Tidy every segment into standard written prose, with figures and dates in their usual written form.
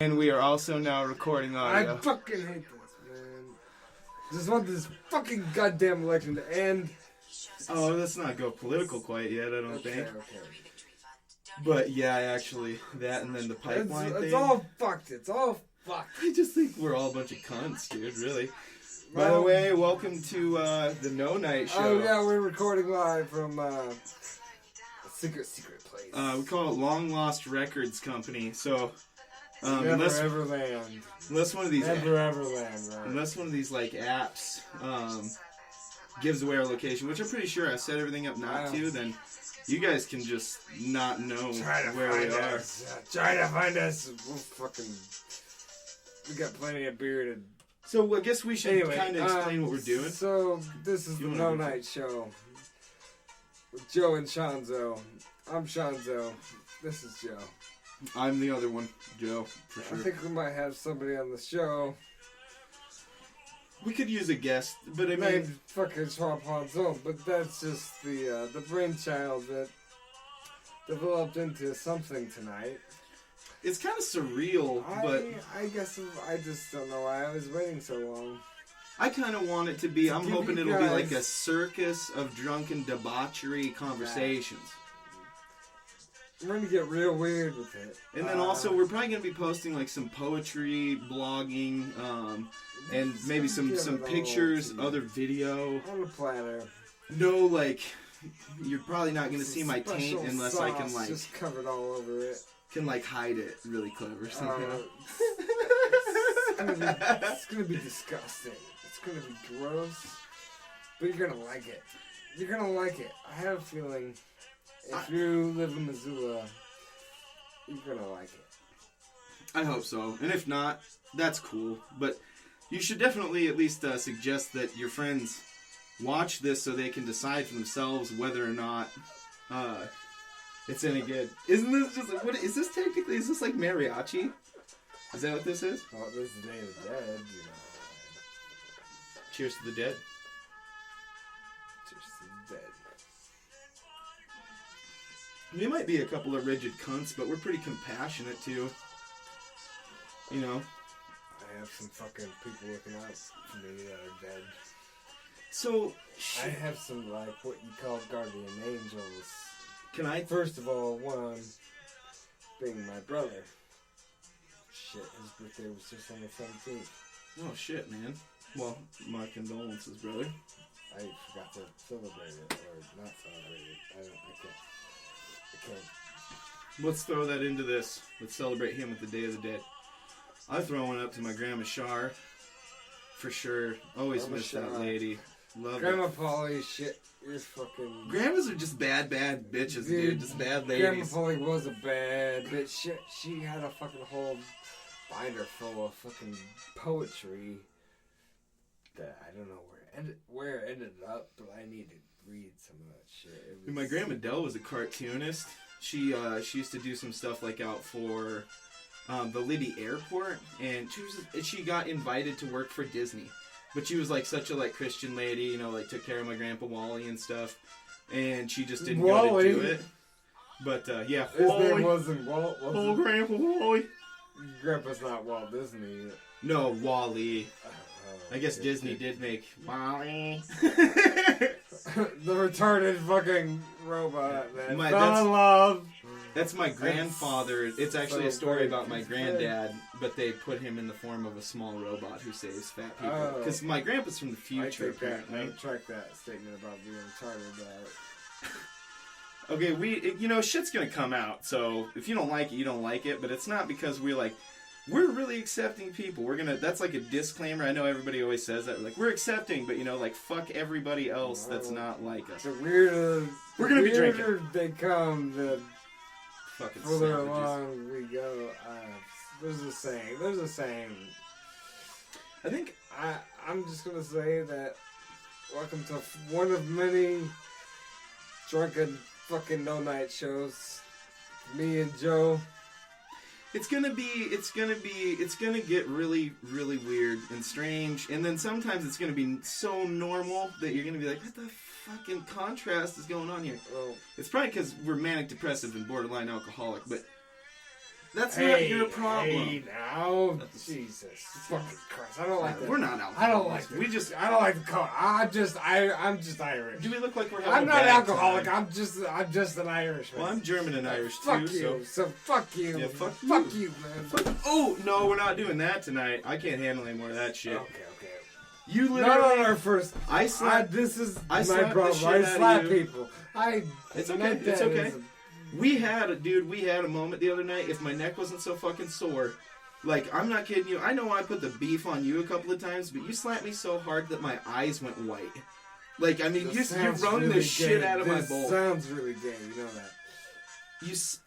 And we are also now recording audio. I fucking hate this, man. Just want this fucking goddamn election to end. Oh, let's not go political quite yet, I don't think. Okay. But yeah, actually, that and then the pipeline thing. It's all fucked. It's all fucked. I just think we're all a bunch of cunts, dude, really. By the way, welcome to the No Night Show. Oh yeah, we're recording live from a secret place. We call it Long Lost Records Company, so... Never ever land. Unless one of these never ever land, right? Unless one of these like apps gives away our location, which I'm pretty sure I set everything up not to, then you guys can just not know where we are. Try to find us. We got plenty of beer to. So I guess we should kind of explain what we're doing. So this is the No Night Show with Joe and Shanzo. I'm Shanzo. This is Joe. I'm the other one, Joe, for sure. I think we might have somebody on the show. We could use a guest, but I mean... Named fucking Schwab Hanzo, but that's just the brainchild that developed into something tonight. It's kind of surreal, but... I guess I just don't know why I was waiting so long. I kind of want it to be... I'm hoping it'll be like a circus of drunken debauchery conversations. We're going to get real weird with it. And then also, we're probably going to be posting like some poetry, blogging, and maybe some pictures, other video. On a platter. No, like, you're probably not going to see my taint unless I can, like... just covered all over it. Can, like, hide it really clever somehow. It's going to be disgusting. It's going to be gross. But you're going to like it. You're going to like it. I have a feeling... If you live in Missoula, you're gonna like it. I hope so. And if not, that's cool. But you should definitely at least suggest that your friends watch this so they can decide for themselves whether or not it's any good. Isn't this just... What is this technically? Is this like mariachi? Is that what this is? Oh, this is the Day of the Dead, you know. Cheers to the dead. Cheers to the dead. We might be a couple of rigid cunts, but we're pretty compassionate too. You know? I have some fucking people looking out for me that are dead. So, I have some, like, what you call guardian angels. Can I? First of all, one being my brother. Shit, his birthday was just on the 17th. Oh shit, man. Well, my condolences, brother. I forgot to celebrate it, or not celebrate it. I can't. Let's throw that into this. Let's celebrate him with the Day of the Dead. I throw one up to my Grandma Shar. For sure. Always miss that lady. Love Grandma it. Polly, shit. You're fucking... Grandmas are just bad bitches, dude. Just bad ladies. Grandma Polly was a bad bitch. Shit, she had a fucking whole binder full of fucking poetry that I don't know where it ended up, but I need to read some of that shit. My Grandma Dell was a cartoonist. She used to do some stuff like out for the Libby Airport, and she got invited to work for Disney. But she was like such a like Christian lady, you know, like took care of my Grandpa Wally and stuff, and she just didn't go to do it. But yeah, his name wasn't Walt. Oh, Grandpa Wally. Grandpa's not Walt Disney. No, Wally. I guess Disney did make Wally. The retarded fucking robot that fell in love. That's my grandfather. It's actually a story about my granddad, but they put him in the form of a small robot who saves fat people. Because my grandpa's from the future, apparently. I retract that statement about being retarded. Okay, shit's gonna come out, so if you don't like it, you don't like it, but it's not because we're really accepting people. That's like a disclaimer. I know everybody always says that. We're accepting, but fuck everybody else that's not like us. The weirder be drinking. They come, the fucking further savages. along we go. There's a saying. I think I'm just gonna say that welcome to one of many drunken fucking no night shows. Me and Joe. It's gonna get really, really weird and strange, and then sometimes it's gonna be so normal that you're gonna be like, what the fucking contrast is going on here? Oh. It's probably because we're manic depressive and borderline alcoholic, but That's not your problem. Hey, now, Jesus, fucking Christ! I don't like that. We're not alcoholics. I don't like it. I don't like the color. I'm just Irish. Do we look like we're having I'm a not bad alcoholic. time? I'm just an Irishman. Well, I'm German and Irish fuck too. you. So fuck you. Yeah, fuck you, man. Oh no, we're not doing that tonight. I can't handle any more of that shit. Okay. You literally. Not on our first. This is I my problem. I slap people. It's okay. It's okay. We had a moment the other night. If my neck wasn't so fucking sore, like, I'm not kidding you. I know I put the beef on you a couple of times, but you slapped me so hard that my eyes went white. Like, I mean, you wrung the shit out of my bowl. This sounds really gay. You know that.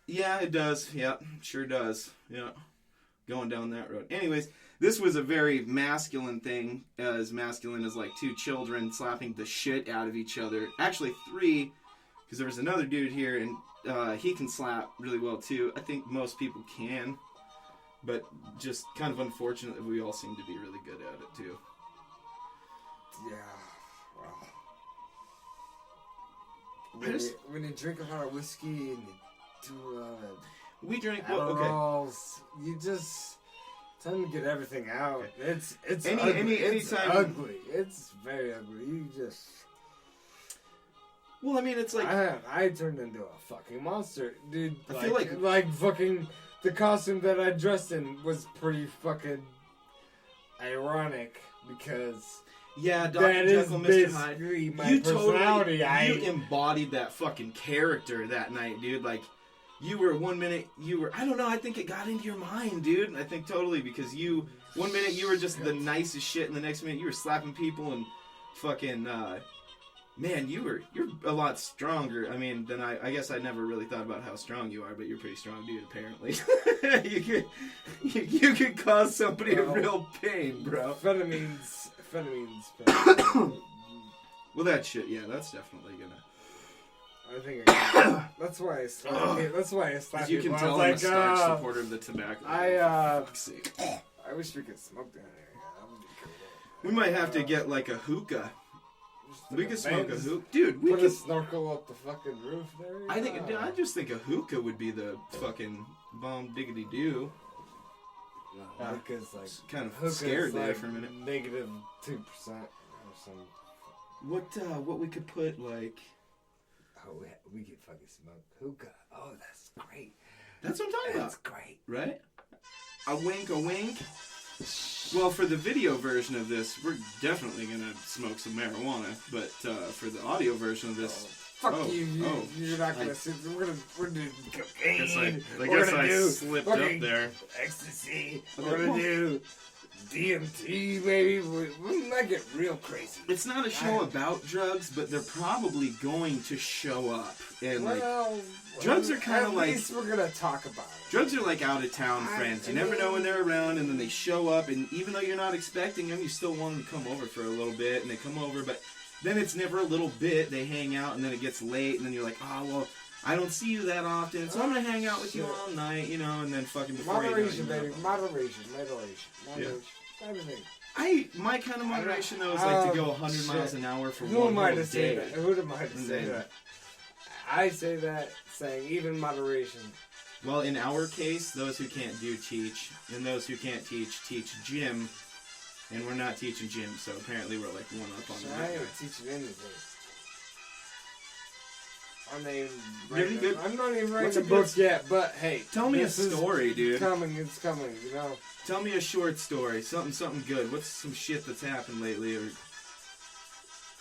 Yeah, it does. Yeah, sure does. Yeah, going down that road. Anyways, this was a very masculine thing, as masculine as like two children slapping the shit out of each other. Actually, three, because there was another dude here, and he can slap really well too. I think most people can, but just kind of unfortunate that we all seem to be really good at it too. Yeah, well, when you drink a lot of whiskey and you do a lot of Adderalls, you just tend to get everything out. It's anytime it's ugly. It's very ugly. You just. Well, I mean, it's like I turned into a fucking monster, dude. I feel like fucking the costume that I dressed in was pretty fucking ironic because Dr. Jekyll, Mr. Hyde. My personality. You embodied that fucking character that night, dude. Like, you were I don't know. I think it got into your mind, dude. I think totally because one minute you were just the nicest shit, and the next minute you were slapping people and fucking. Man, you're a lot stronger. I mean, than I guess I never really thought about how strong you are, but you're a pretty strong dude, apparently. you could cause somebody a real pain, bro. Amphetamines. Well, that shit, yeah, that's definitely gonna. I think that's why I slapped. That's why I slapped. As you can tell, I'm a staunch supporter of the tobacco. Fuck's sake. I wish we could smoke down there. Yeah, that would be cool. We might have to get like a hookah. We could smoke a hookah. Dude, we could could snorkel up the fucking roof there. I just think a hookah would be the fucking bomb diggity do. No, because like kind of scared there for a minute. -2% or some. What we could put like? Oh, we could fucking smoke hookah. Oh, that's great. That's what I'm talking about. That's great, right? A wink, a wink. Well, for the video version of this, we're definitely gonna smoke some marijuana. But for the audio version of this, you're not gonna sit. We're doing cocaine. I guess I slipped up there. Ecstasy. We're gonna do DMT, baby. We might get real crazy. It's not a show about drugs, but they're probably going to show up. And drugs are kind of like. At least we're gonna talk about it. Drugs are like out of town friends. You never know when they're around, and then they show up, and even though you're not expecting them, you still want them to come over for a little bit, and they come over, but then it's never a little bit. They hang out, and then it gets late, and then you're like, oh well, I don't see you that often, so I'm gonna hang out with you all night, you know, and then fucking before moderation, you know, baby, moderation, everything. My kind of moderation though is like to go 100 miles an hour for Who one am I whole to say day. that? Who am I to say that? I say that saying even moderation. Well, in our case, those who can't do teach, and those who can't teach gym, and we're not teaching gym, so apparently we're like one up on that. I ain't teaching anything. I'm not even writing a book yet, but hey. Tell me a story, dude. It's coming, you know. Tell me a short story, something good. What's some shit that's happened lately? Or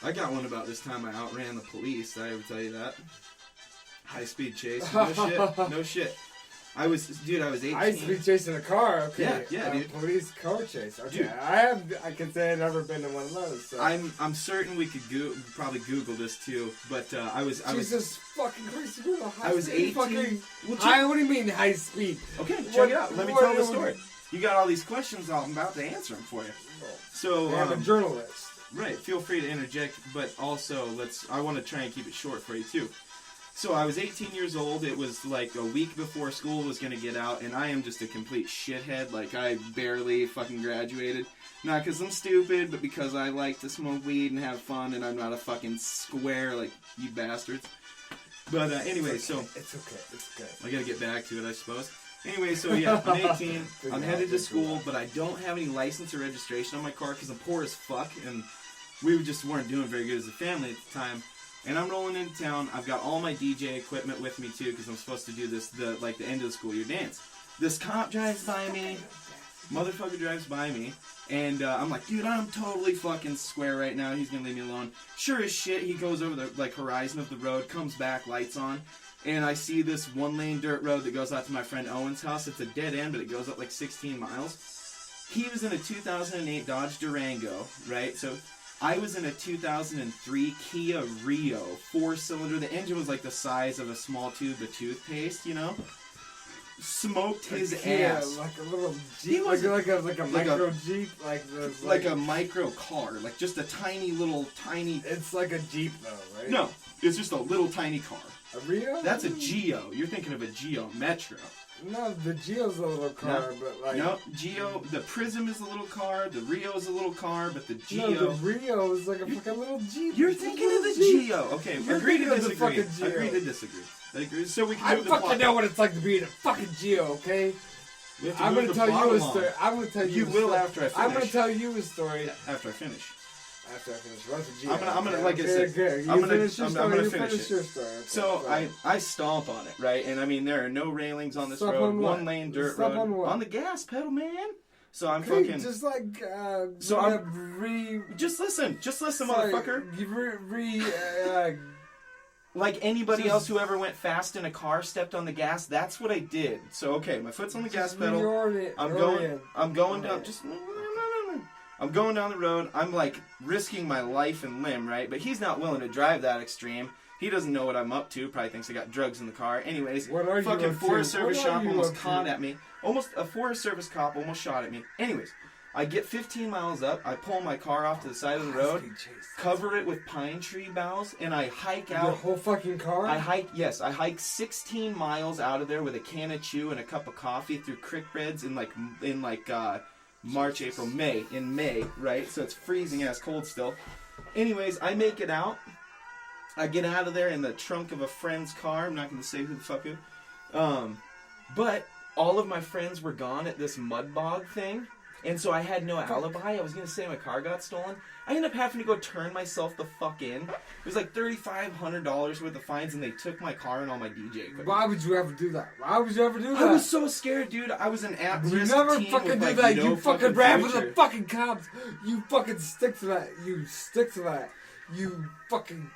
I got one about this time I outran the police. Did I ever tell you that? High-speed chase. No shit. I was 18. High-speed chase in a car. Okay. Yeah, dude. Police car chase. Okay. Dude. I can say I've never been in one of those. So. I'm certain we could probably Google this too, but I was Jesus fucking Christ! You're a high I was 18. What do you mean high speed? Okay, check it out. Let me tell the story. You got all these questions. I'm about to answer them for you. So I'm a journalist. Right. Feel free to interject, but also I want to try and keep it short for you too. So I was 18 years old. It was like a week before school was going to get out, and I am just a complete shithead. Like, I barely fucking graduated. Not because I'm stupid, but because I like to smoke weed and have fun, and I'm not a fucking square like you bastards. But anyway, it's okay. so... It's okay. It's good. I gotta get back to it, I suppose. Anyway, so yeah, I'm 18. I'm headed to school, but I don't have any license or registration on my car because I'm poor as fuck, and we just weren't doing very good as a family at the time. And I'm rolling into town. I've got all my DJ equipment with me too because I'm supposed to do this the end of the school year dance. This cop drives by me. Motherfucker drives by me. And I'm like, dude, I'm totally fucking square right now. He's gonna leave me alone. Sure as shit, he goes over the horizon of the road, comes back, lights on. And I see this one-lane dirt road that goes out to my friend Owen's house. It's a dead end, but it goes up like 16 miles. He was in a 2008 Dodge Durango, right? So I was in a 2003 Kia Rio 4-cylinder. The engine was like the size of a small tube of toothpaste, you know? Smoked his ass. Like a little Jeep, like a micro Jeep, like a micro car, like just a tiny. It's like a Jeep though, right? No, it's just a little tiny car. A Rio? That's a Geo. You're thinking of a Geo Metro. No, the Geo's a little car, but like... No, Geo, the Prism is a little car, the Rio is a little car, but the Geo... No, the Rio is like a fucking little Jeep. You're thinking of the Geo. Okay, agree to disagree. Agree to disagree. So we can move the plot. I fucking know what it's like to be in a fucking Geo, okay? I'm gonna tell you a story. I'm gonna tell you. You will after I finish. I'm gonna tell you a story after I finish. After I finish, what's the Geo? I'm gonna like I said. I'm gonna finish it. So I stomp on it, right? And I mean there are no railings on this road. One lane dirt road. On the gas pedal, man. So I'm fucking just like so I'm just listen, motherfucker. Like anybody else who ever went fast in a car, stepped on the gas. That's what I did. So okay, my foot's on the gas pedal. I'm going down. I'm going down the road. I'm like risking my life and limb, right? But he's not willing to drive that extreme. He doesn't know what I'm up to. Probably thinks I got drugs in the car. Anyways, fucking Forest Service shop almost caught at me. A Forest Service cop almost shot at me. Anyways, I get 15 miles up. I pull my car off to the side of the road, cover it with pine tree boughs, and I hike out. The whole fucking car? I hike 16 miles out of there with a can of chew and a cup of coffee through creek beds in March, April, May. In May, right? So it's freezing ass cold still. Anyways, I make it out. I get out of there in the trunk of a friend's car. I'm not going to say who the fuck who. But all of my friends were gone at this mud bog thing. And so I had no alibi. I was going to say my car got stolen. I ended up having to go turn myself the fuck in. It was like $3,500 worth of fines, and they took my car and all my DJ equipment. Why would you ever do that? I was so scared, dude. I was an at-risk You never teen fucking with, do that. No you fucking rap with future. the fucking cops. You fucking stick to that. You fucking...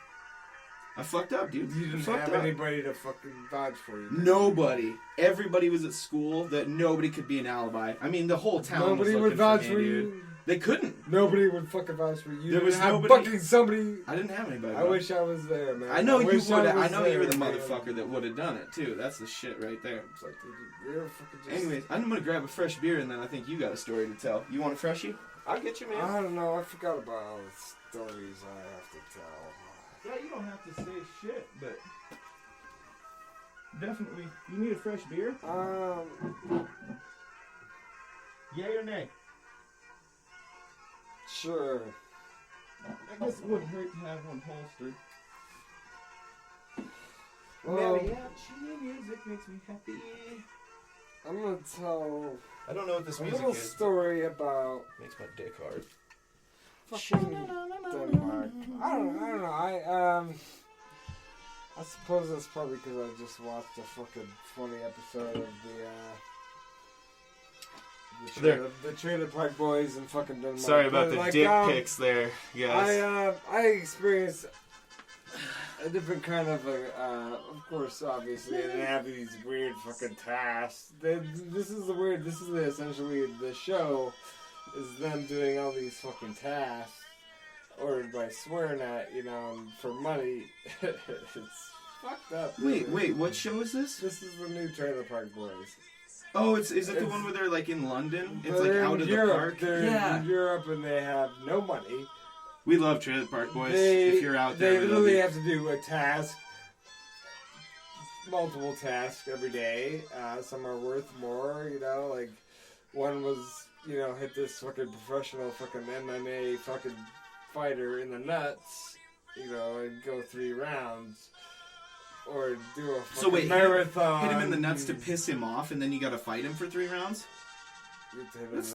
I fucked up, dude. You didn't have anybody to fucking vouch for you. Nobody. Everybody was at school that nobody could be an alibi. I mean, the whole town nobody was would vouch for me, dude. You. They couldn't. Nobody would fucking vouch for you. There was nobody. Fucking somebody. I didn't have anybody. I wish I was there, man. I know you would. I know you were the man. motherfucker that would have done it too. That's the shit right there. It's like, dude, you're fucking just... Anyways, I'm gonna grab a fresh beer and then I think you got a story to tell. You want a freshie? I'll get you, man. I don't know. I forgot about all the stories I have to tell. Yeah, you don't have to say shit, but definitely. You need a fresh beer? Yay or nay? Sure. I guess it wouldn't hurt to have one holstered. Well, mariachi music makes me happy. I'm gonna tell. I don't know what this music little is. Story about. Makes my dick hard. Fucking Denmark. I don't know. I suppose that's probably because I just watched a fucking funny episode of the Trailer Park Boys in fucking Denmark. Sorry about the dick pics there, guys. I experienced a different kind of course, obviously, they have these weird fucking tasks. This is essentially the show. Is them doing all these fucking tasks ordered by SwearNet, for money. It's fucked up. Wait, what show is this? This is the new Trailer Park Boys. Oh, is it the one where they're like in London? It's like out of the park? They're in Europe and they have no money. We love Trailer Park Boys. If you're out there, they literally have to do a task, multiple tasks every day. Some are worth more, like one was, hit this fucking professional fucking MMA fucking fighter in the nuts, and go 3 rounds. or do a fucking So wait, marathon. hit him in the nuts to piss him off, and then you gotta fight him for 3 rounds? You hit him in That's